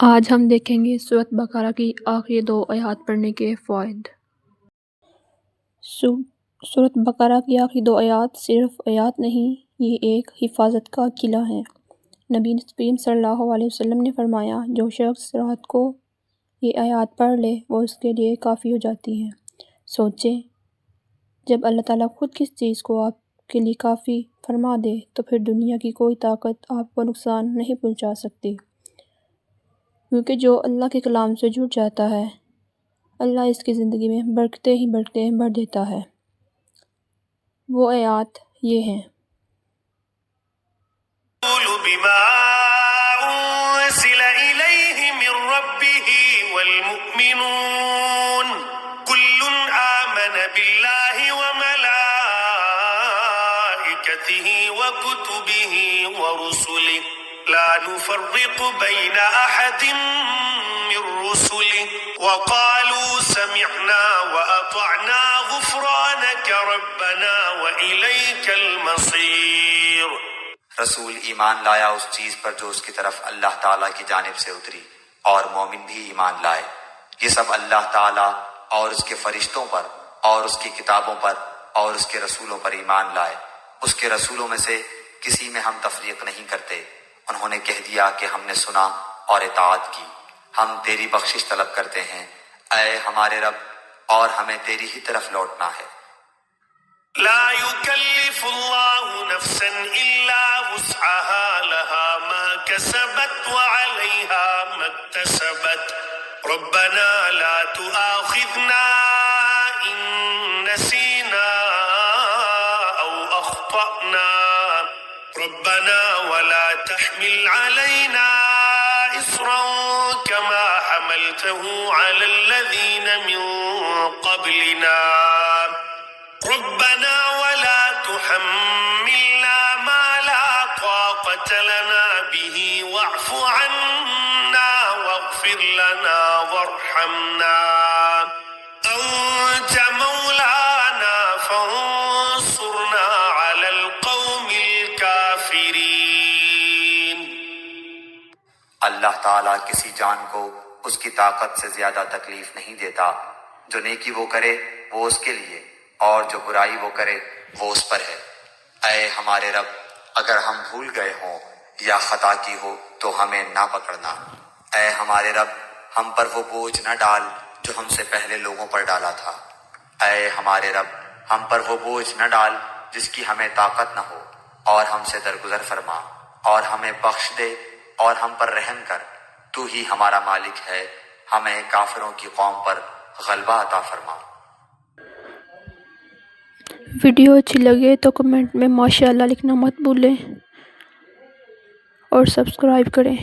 آج ہم دیکھیں گے سورۃ بقرہ کی آخری 2 آیات پڑھنے کے فوائد۔ سورۃ بقرہ کی آخری 2 آیات صرف آیات نہیں، یہ ایک حفاظت کا قلعہ ہے۔ نبی کریم صلی اللہ علیہ وسلم نے فرمایا، جو شخص رات کو یہ آیات پڑھ لے وہ اس کے لیے کافی ہو جاتی ہیں۔ سوچیں، جب اللہ تعالیٰ خود کس چیز کو آپ کے لیے کافی فرما دے تو پھر دنیا کی کوئی طاقت آپ کو نقصان نہیں پہنچا سکتی، کیونکہ جو اللہ کے کلام سے جڑ جاتا ہے اللہ اس کی زندگی میں برکتیں بھر دیتا ہے۔ وہ آیات یہ ہیں: بما أنزل إليه من ربه والمؤمنون كل آمن بالله وملائكته وكتبه ورسله لا نفرق بين أحد من رسله وقالوا سمعنا وأطعنا غفرانك ربنا وإليك المصير۔ رسول ایمان لایا اس چیز پر جو اس کی طرف اللہ تعالیٰ کی جانب سے اتری، اور مومن بھی ایمان لائے۔ یہ سب اللہ تعالیٰ اور اس کے فرشتوں پر اور اس کی کتابوں پر اور اس کے رسولوں پر ایمان لائے۔ اس کے رسولوں میں سے کسی میں ہم تفریق نہیں کرتے۔ انہوں نے کہہ دیا کہ ہم نے سنا اور اطاعت کی، ہم تیری بخشش طلب کرتے ہیں اے ہمارے رب، اور ہمیں تیری ہی طرف لوٹنا ہے۔ لا يكلف الله نفسا إلا وسعها لها ما كسبت وعليها ما اكتسبت ربنا لا تؤاخذنا إن نسينا أو أخطأنا ربنا ولا تحمل علينا إصرا كما حملته على الذين من قبلنا ربنا ولا تحملنا ما لا طاقة لنا به واعف عنا واغفر لنا وارحمنا أنت مولانا فانصرنا على القوم الكافرين۔ اللہ تعالیٰ کسی جان کو اس کی طاقت سے زیادہ تکلیف نہیں دیتا۔ جو نیکی وہ کرے وہ اس کے لیے، اور جو برائی وہ کرے وہ اس پر ہے۔ اے ہمارے رب، اگر ہم بھول گئے ہوں یا خطا کی ہو تو ہمیں نہ پکڑنا۔ اے ہمارے رب، ہم پر وہ بوجھ نہ ڈال جو ہم سے پہلے لوگوں پر ڈالا تھا۔ اے ہمارے رب، ہم پر وہ بوجھ نہ ڈال جس کی ہمیں طاقت نہ ہو، اور ہم سے درگزر فرما اور ہمیں بخش دے اور ہم پر رحم کر۔ تو ہی ہمارا مالک ہے، ہمیں کافروں کی قوم پر غلبہ عطا فرما۔ ویڈیو اچھی لگے تو کمنٹ میں ماشاءاللہ لکھنا مت بھولیں اور سبسکرائب کریں۔